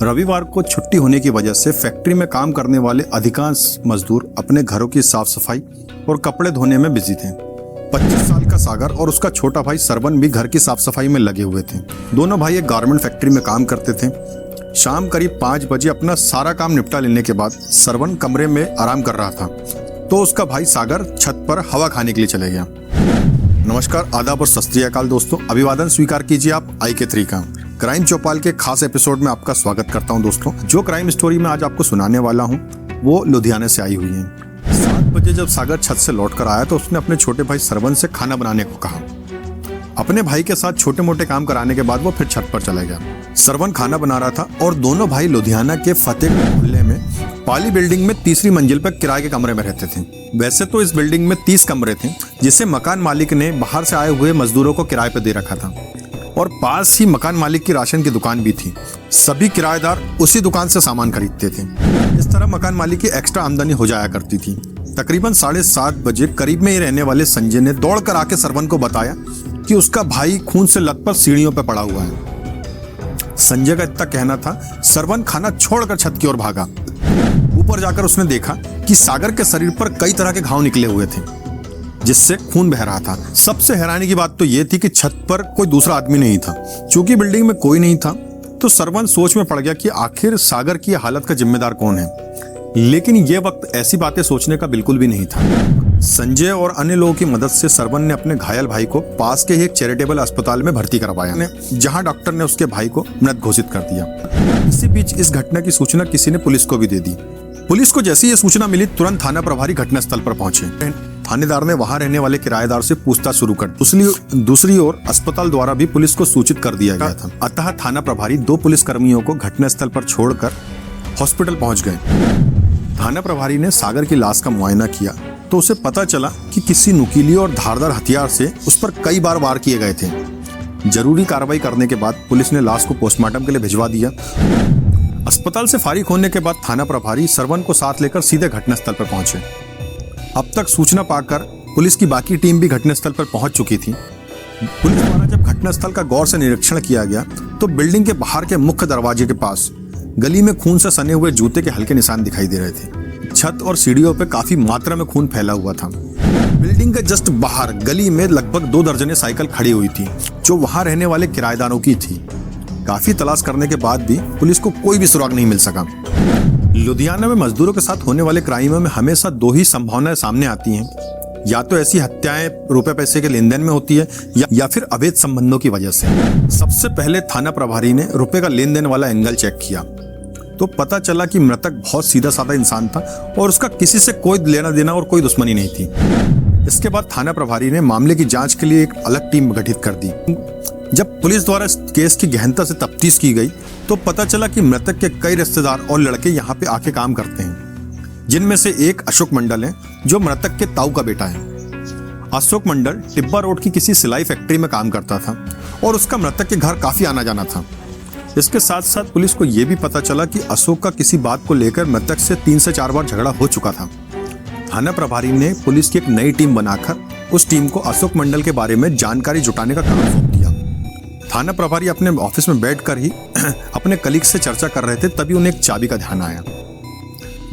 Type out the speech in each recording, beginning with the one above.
रविवार को छुट्टी होने की वजह से फैक्ट्री में काम करने वाले अधिकांश मजदूर अपने घरों की साफ सफाई और कपड़े धोने में बिजी थे। 25 साल का सागर और उसका छोटा भाई सरवन भी घर की साफ सफाई में लगे हुए थे। दोनों भाई एक गारमेंट फैक्ट्री में काम करते थे। शाम करीब 5 बजे अपना सारा काम निपटा लेने के बाद सरवन कमरे में आराम कर रहा था तो उसका भाई सागर छत पर हवा खाने के लिए चले गया। नमस्कार, आदाब और सत श्री अकाल दोस्तों, अभिवादन स्वीकार कीजिए आप IK3 का। क्राइम चौपाल के खास एपिसोड में आपका स्वागत करता हूं दोस्तों। जो क्राइम स्टोरी मैं आज आपको सुनाने वाला हूं वो लुधियाना से आई हुई है। 7 बजे जब सागर छत से लौट कर आया तो उसने अपने छोटे भाई सरवन से खाना बनाने को कहा। अपने भाई के साथ छोटे मोटे काम कराने के बाद वो फिर छत पर चला गया। सरवन खाना बना रहा था और दोनों भाई लुधियाना के फतेहगढ़ मोहल्ले में पाली बिल्डिंग में तीसरी मंजिल पर किराए के कमरे में रहते थे। वैसे तो इस बिल्डिंग में 30 कमरे थे जिसे मकान मालिक ने बाहर से आए हुए मजदूरों को किराए पर दे रखा था और पास ही मकान मालिक की राशन की दुकान भी थी। सभी किराएदार उसी दुकान से सामान खरीदते थे। इस तरह मकान मालिक की एक्स्ट्रा आमदनी हो जाया करती थी। तकरीबन 7:30 बजे करीब में ही रहने वाले संजय ने दौड़ कर आके सरवन को बताया कि उसका भाई खून से लथपथ सीढ़ियों पर पड़ा हुआ है। संजय का इतना कहना था, सरवन खाना छोड़कर छत की ओर भागा। ऊपर जाकर उसने देखा कि सागर के शरीर पर कई तरह के घाव निकले हुए थे जिससे खून बह रहा था। सबसे हैरानी की बात तो यह थी कि छत पर कोई दूसरा आदमी नहीं था। चूंकि बिल्डिंग में कोई नहीं था तो सरवन सोच में पड़ गया कि आखिर सागर की हालत का जिम्मेदार कौन है। लेकिन यह वक्त ऐसी बातें सोचने का बिल्कुल भी नहीं था। संजय और अन्य लोगों की मदद से सरवन ने अपने घायल भाई को पास के एक चैरिटेबल अस्पताल में भर्ती करवाया, जहां डॉक्टर ने उसके भाई को मृत घोषित कर दिया। इसी बीच इस घटना की सूचना किसी ने पुलिस को भी दे दी। पुलिस को जैसी ये सूचना मिली तुरंत थाना प्रभारी घटनास्थल पर पहुंचे। थानेदार ने वहां रहने वाले किराएदार से पूछताछ शुरू कर दूसरी ओर अस्पताल द्वारा भी पुलिस को सूचित कर दिया गया था। अतः थाना प्रभारी 2 पुलिस कर्मियों को घटनास्थल पर छोड़कर हॉस्पिटल पहुंच गए। थाना प्रभारी ने सागर की लाश का मुआयना किया तो उसे पता चला कि किसी नुकीली और धारदार हथियार से उस पर कई बार वार किए गए थे। जरूरी कार्रवाई करने के बाद पुलिस ने लाश को पोस्टमार्टम के लिए भिजवा दिया। अस्पताल से फारिग होने के बाद थाना प्रभारी सरवन को साथ लेकर सीधे घटनास्थल पर पहुंचे। अब तक सूचना पाकर पुलिस की बाकी टीम भी घटनास्थल पर पहुंच चुकी थी। पुलिस द्वारा जब घटनास्थल का गौर से निरीक्षण किया गया तो बिल्डिंग के बाहर के मुख्य दरवाजे के पास गली में खून से सने हुए जूते के हल्के निशान दिखाई दे रहे थे। छत और सीढ़ियों पर काफी मात्रा में खून फैला हुआ था। बिल्डिंग के जस्ट बाहर गली में लगभग 2 दर्जन साइकिल खड़ी हुई थी जो वहां रहने वाले किराएदारों की थी। काफी तलाश करने के बाद भी पुलिस को कोई भी सुराग नहीं मिल सका। लुधियाना में मजदूरों के साथ होने वाले क्राइमों में हमेशा 2 ही संभावनाएं सामने आती हैं। या तो ऐसी हत्याएं रुपए पैसे के लेन देन में होती है या फिर अवैध संबंधों की वजह से। सबसे पहले थाना प्रभारी ने रुपए का लेन देन वाला एंगल चेक किया तो पता चला कि मृतक बहुत सीधा साधा इंसान था और उसका किसी से कोई लेना देना और कोई दुश्मनी नहीं थी। इसके बाद थाना प्रभारी ने मामले की जांच के लिए एक अलग टीम गठित कर दी। जब पुलिस द्वारा इस केस की गहनता से तफ्तीश की गई तो पता चला कि मृतक के कई रिश्तेदार और लड़के यहाँ पे आके काम करते हैं, जिनमें से एक अशोक मंडल है जो मृतक के ताऊ का बेटा है। अशोक मंडल टिब्बा रोड की किसी सिलाई फैक्ट्री में काम करता था और उसका मृतक के घर काफी आना जाना था। इसके साथ साथ पुलिस को यह भी पता चला कि अशोक का किसी बात को लेकर मृतक से 3 से 4 बार झगड़ा हो चुका था। थाना प्रभारी ने पुलिस की एक नई टीम बनाकर उस टीम को अशोक मंडल के बारे में जानकारी जुटाने का काम सौंप दिया। थाना प्रभारी अपने ऑफिस में बैठकर ही अपने कलीग से चर्चा कर रहे थे, तभी उन्हें एक चाबी का ध्यान आया।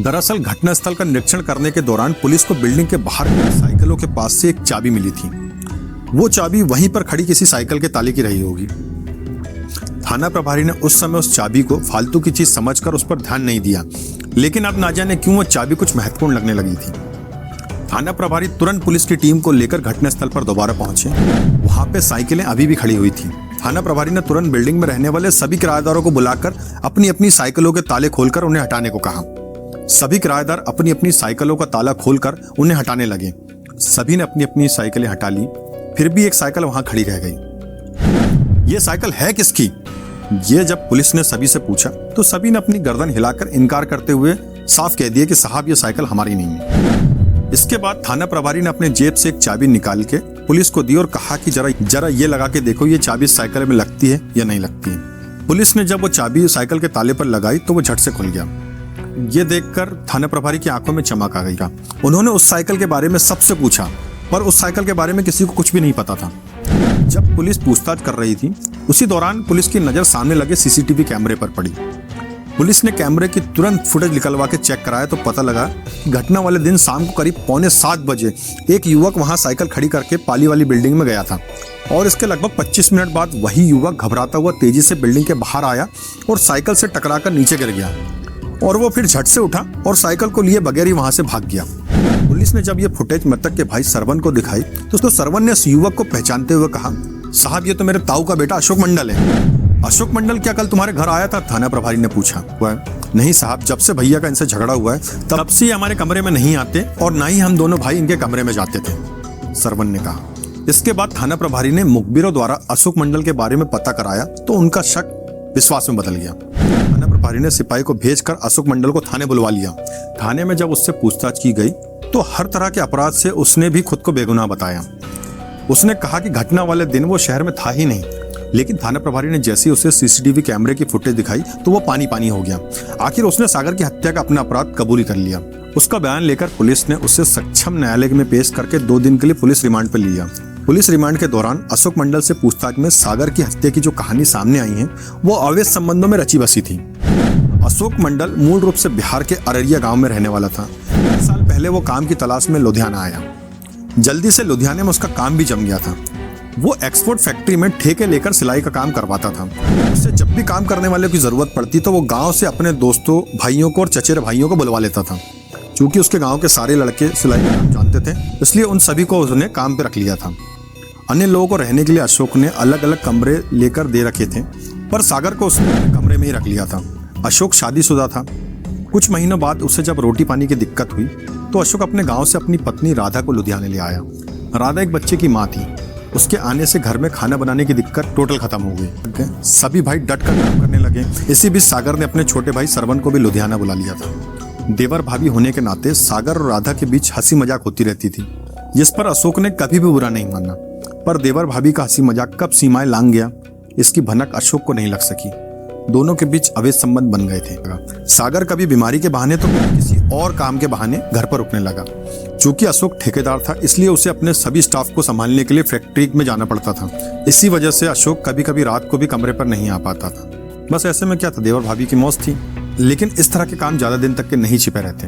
दरअसल घटनास्थल का निरीक्षण करने के दौरान पुलिस को बिल्डिंग के बाहर साइकिलों के पास से एक चाबी मिली थी। वो चाबी वहीं पर खड़ी किसी साइकिल के ताले की रही होगी। थाना प्रभारी ने उस समय उस चाबी को फालतू की चीज समझकर उस पर ध्यान नहीं दिया, लेकिन अब ना जाने क्यों वो चाबी कुछ महत्वपूर्ण लगने लगी थी। थाना प्रभारी तुरंत पुलिस की टीम को लेकर घटनास्थल पर दोबारा पहुंचे। वहां पे साइकिलें अभी भी खड़ी हुई थी। थाना प्रभारी ने तुरंत बिल्डिंग में रहने वाले सभी किराएदारों को बुलाकर अपनी अपनी साइकिलों के ताले खोलकर उन्हें हटाने को कहा। सभी किराएदार अपनी अपनी साइकिलों का ताला खोलकर उन्हें हटाने लगे। सभी ने अपनी अपनी साइकिलें हटा ली, फिर भी एक साइकिल वहां खड़ी रह गई। ये साइकिल है किसकी? ये जब पुलिस ने सभी से पूछा तो सभी ने अपनी गर्दन हिलाकर इनकार करते हुए साफ कह दिया कि साहब ये साइकिल हमारी नहीं है। इसके बाद थाना प्रभारी ने अपने जेब से एक चाबी निकाल के पुलिस को दी और कहा कि जरा ये लगा के देखो ये चाबी साइकिल में लगती है या नहीं लगती है। पुलिस ने जब वो चाबी साइकिल के ताले पर लगाई तो वो झट से खुल गया। ये देखकर थाना प्रभारी की आंखों में चमक आ गई। उन्होंने उस साइकिल के बारे में सबसे पूछा पर उस साइकिल के बारे में किसी को कुछ भी नहीं पता था। जब पुलिस पूछताछ कर रही थी उसी दौरान पुलिस की नजर सामने लगे सीसीटीवी कैमरे पर पड़ी। पुलिस ने कैमरे की तुरंत फुटेज निकलवा के चेक कराया तो पता लगा कि घटना वाले दिन शाम को करीब 6:45 बजे एक युवक वहां साइकिल खड़ी करके पाली वाली बिल्डिंग में गया था और इसके लगभग 25 मिनट बाद वही युवक घबराता हुआ तेजी से बिल्डिंग के बाहर आया और साइकिल से टकराकर नीचे गिर गया और वो फिर झट से उठा और साइकिल को लिए बगैर ही वहां से भाग गया। पुलिस ने जब ये फुटेज मृतक के भाई सरवन को दिखाई तो सरवन ने उस युवक को पहचानते हुए कहा, साहब ये तो मेरे ताऊ का बेटा अशोक मंडल है। अशोक मंडल क्या कल तुम्हारे घर आया था? थाना प्रभारी ने पूछा। वह, नहीं साहब, जब से भैया का इनसे झगड़ा हुआ है तब से ये हमारे कमरे में नहीं आते और ना ही हम दोनों भाई इनके कमरे में जाते थे, सरवन ने कहा। इसके बाद थाना प्रभारी ने मुखबिरों द्वारा अशोक मंडल के बारे में पता कराया तो उनका शक विश्वास में बदल गया। थाना प्रभारी ने सिपाही को भेजकर अशोक मंडल को थाने बुलवा लिया। थाने में जब उससे पूछताछ की गई तो हर तरह के अपराध से उसने भी खुद को बेगुनाह बताया। उसने कहा कि घटना वाले दिन वो शहर में था ही नहीं, लेकिन थाना प्रभारी ने जैसे ही उसे सीसीटीवी कैमरे की फुटेज दिखाई तो वो पानी पानी हो गया। आखिर उसने सागर की हत्या का अपना अपराध कबूल कर लिया। उसका बयान लेकर पुलिस ने उसे सक्षम न्यायालय में पेश करके 2 दिन के लिए पुलिस रिमांड पर लिया। पुलिस रिमांड के दौरान अशोक मंडल से पूछताछ में सागर की हत्या की जो कहानी सामने आई है वो अवैध संबंधों में रची बसी थी। अशोक मंडल मूल रूप से बिहार के अररिया गांव में रहने वाला था। 1 साल पहले वो काम की तलाश में लुधियाना आया। जल्दी से लुधियाने में उसका काम भी जम गया था। वो एक्सपोर्ट फैक्ट्री में ठेके लेकर सिलाई का काम करवाता था। उससे जब भी काम करने वाले की जरूरत पड़ती तो वो गांव से अपने दोस्तों, भाइयों को और चचेरे भाइयों को बुलवा लेता था। क्योंकि उसके गांव के सारे लड़के सिलाई का काम जानते थे, इसलिए उन सभी को उसने काम पे रख लिया था। अन्य लोगों को रहने के लिए अशोक ने अलग अलग कमरे लेकर दे रखे थे, पर सागर को उसने अपने कमरे में ही रख लिया था। अशोक शादीशुदा था। कुछ महीनों बाद उसे जब रोटी पानी की दिक्कत हुई तो अशोक अपने गांव से अपनी पत्नी राधा को लुधियाने ले आया। राधा एक बच्चे की माँ थी। उसके आने से घर में खाना बनाने की दिक्कत टोटल खत्म हो गई। सभी भाई डट कर काम करने लगे। इसी बीच सागर ने अपने छोटे भाई सरवन को भी लुधियाना बुला लिया था। देवर भाभी होने के नाते सागर और राधा के बीच हंसी मजाक होती रहती थी, जिस पर अशोक ने कभी भी बुरा नहीं माना। पर देवर भाभी का हंसी मजाक कब सीमाएं लांघ गया, इसकी भनक अशोक को नहीं लग सकी। दोनों के बीच अवैध संबंध बन गए थे। सागर कभी बीमारी के बहाने तो किसी और काम के बहाने घर पर रुकने लगा। चूंकि अशोक ठेकेदार था, इसलिए उसे अपने सभी स्टाफ को संभालने के लिए फैक्ट्री में जाना पड़ता था। इसी वजह से अशोक कभी कभी रात को भी कमरे पर नहीं आ पाता था। बस ऐसे में क्या था, देवर भाभी की मौज थी। लेकिन इस तरह के काम ज्यादा दिन तक के नहीं छिपे रहते।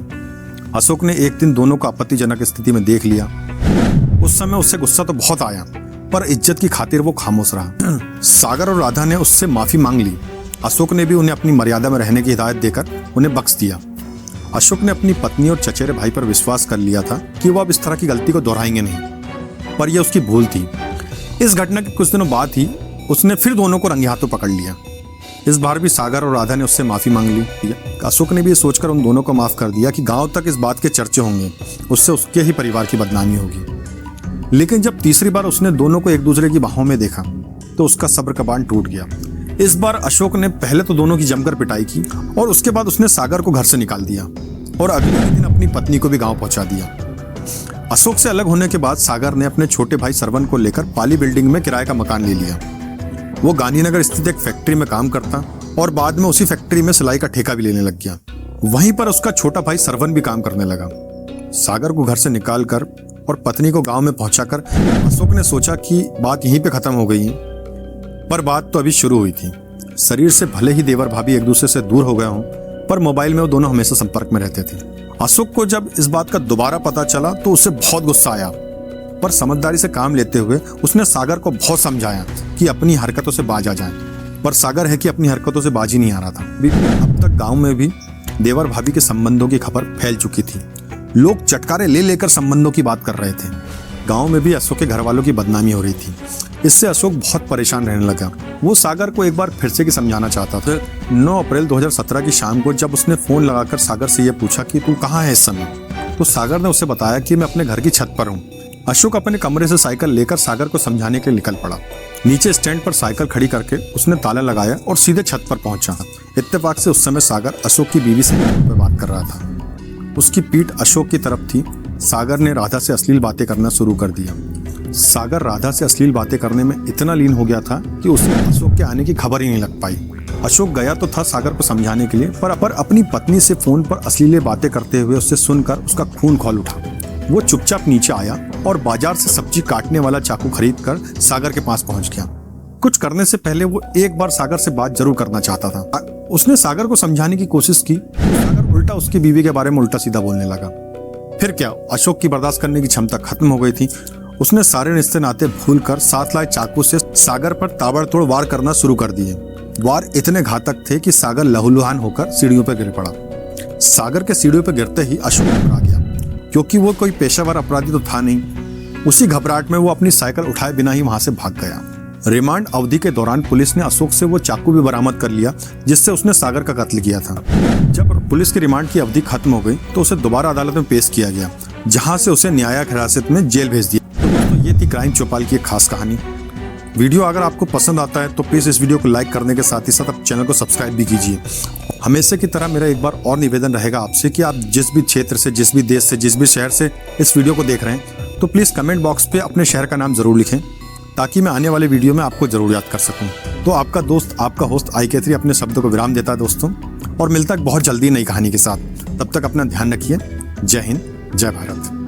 अशोक ने एक दिन दोनों को आपत्तिजनक स्थिति में देख लिया। उस समय उससे गुस्सा तो बहुत आया, पर इज्जत की खातिर वो खामोश रहा। सागर और राधा ने उससे माफी मांग ली। अशोक ने भी उन्हें अपनी मर्यादा में रहने की हिदायत देकर उन्हें बख्श दिया। अशोक ने अपनी पत्नी और चचेरे भाई पर विश्वास कर लिया था कि वो अब इस तरह की गलती को दोहराएंगे नहीं, पर यह उसकी भूल थी। इस घटना के कुछ दिनों बाद ही उसने फिर दोनों को रंगे हाथों पकड़ लिया। इस बार भी सागर और राधा ने उससे माफी मांग ली। अशोक ने भी ये सोचकर उन दोनों को माफ कर दिया कि गांव तक इस बात के चर्चे होंगे, उससे उसके ही परिवार की बदनामी होगी। लेकिन जब तीसरी बार उसने दोनों को एक दूसरे की बाहों में देखा तो उसका सब्र का बांध टूट गया। इस बार अशोक ने पहले तो दोनों की जमकर पिटाई की और उसके बाद उसने सागर को घर से निकाल दिया और अगले दिन अपनी पत्नी को भी गांव पहुंचा दिया। अशोक से अलग होने के बाद सागर ने अपने छोटे भाई सरवन को लेकर पाली बिल्डिंग में किराए का मकान ले लिया। वो गांधीनगर स्थित एक फैक्ट्री में काम करता और बाद में उसी फैक्ट्री में सिलाई का ठेका भी लेने लग गया। वहीं पर उसका छोटा भाई सरवन भी काम करने लगा। सागर को घर से निकालकर और पत्नी को गांव में पहुंचाकर अशोक ने सोचा कि बात यहीं पे खत्म हो गई है, पर बात तो अभी शुरू हुई थी। शरीर से भले ही देवर भाभी एक दूसरे से दूर हो गए हों, पर मोबाइल में वो दोनों हमेशा संपर्क में रहते थे। अशोक को जब इस बात का दोबारा पता चला तो उसे बहुत गुस्सा आया, पर समझदारी से काम लेते हुए उसने सागर को बहुत समझाया कि अपनी हरकतों से बाज आ जाए। पर सागर है कि अपनी हरकतों से बाज ही नहीं आ रहा था। अब तक गांव में भी देवर भाभी के संबंधों की खबर फैल चुकी थी। लोग चटकारे ले लेकर संबंधों की बात कर रहे थे। गांव में भी अशोक के घर वालों की बदनामी हो रही थी। इससे अशोक बहुत परेशान रहने लगा। वो सागर को एक बार फिर से समझाना चाहता था। 9 अप्रैल 2017 की शाम को जब उसने फोन लगाकर सागर से यह पूछा कि तू कहाँ है इस समय, तो सागर ने उसे बताया कि मैं अपने घर की छत पर हूँ। अशोक अपने कमरे से साइकिल लेकर सागर को समझाने के लिए निकल पड़ा। नीचे स्टैंड पर साइकिल खड़ी करके उसने ताला लगाया और सीधे छत पर पहुंचा। इत्तेफाक से उस समय सागर अशोक की बीवी से बात कर रहा था। उसकी पीठ अशोक की तरफ थी। सागर ने राधा से अश्लील बातें करना शुरू कर दिया। सागर राधा से अश्लील बातें करने में इतना लीन हो गया था कि उसे अशोक के आने की खबर ही नहीं लग पाई। अशोक गया तो था सागर को समझाने के लिए, पर अपनी पत्नी से फोन पर अश्लील बातें करते हुए उससे सुनकर उसका खून खौल उठा। वो चुपचाप नीचे आया और बाजार से सब्जी काटने वाला चाकू खरीदकर सागर के पास पहुंच गया। कुछ करने से पहले वो एक बार सागर से बात जरूर करना चाहता था। उसने सागर को समझाने की कोशिश की। सागर उल्टा उसकी बीवी के बारे में उल्टा सीधा बोलने लगा। फिर क्या, अशोक की बर्दाश्त करने की क्षमता खत्म हो गई थी। उसने सारे रिश्ते नाते भूलकर साथ लाए चाकू से सागर पर ताबड़तोड़ वार करना शुरू कर दिए। वार इतने घातक थे कि सागर लहूलुहान होकर सीढ़ियों पर गिर पड़ा। सागर के सीढ़ियों पर गिरते ही अशोक घबरा गया, क्योंकि वो कोई पेशेवर अपराधी तो था नहीं। उसी घबराहट में वो अपनी साइकिल उठाए बिना ही वहां से भाग गया। रिमांड अवधि के दौरान पुलिस ने अशोक से वो चाकू भी बरामद कर लिया जिससे उसने सागर का कत्ल किया था। जब पुलिस की रिमांड की अवधि खत्म हो गई तो उसे दोबारा अदालत में पेश किया गया, जहां से उसे न्यायिक हिरासत में जेल भेज दिया। तो ये थी क्राइम चौपाल की एक खास कहानी। वीडियो अगर आपको पसंद आता है तो प्लीज़ इस वीडियो को लाइक करने के साथ ही साथ आप चैनल को सब्सक्राइब भी कीजिए। हमेशा की तरह मेरा एक बार और निवेदन रहेगा आपसे कि आप जिस भी क्षेत्र से, जिस भी देश से, जिस भी शहर से इस वीडियो को देख रहे हैं तो प्लीज़ कमेंट बॉक्स पे अपने शहर का नाम ज़रूर लिखें, ताकि मैं आने वाले वीडियो में आपको ज़रूर याद कर सकूँ। तो आपका दोस्त, आपका होस्ट IK3 अपने शब्दों को विराम देता है दोस्तों, और मिलता है बहुत जल्दी नई कहानी के साथ। तब तक अपना ध्यान रखिए। जय हिंद, जय भारत।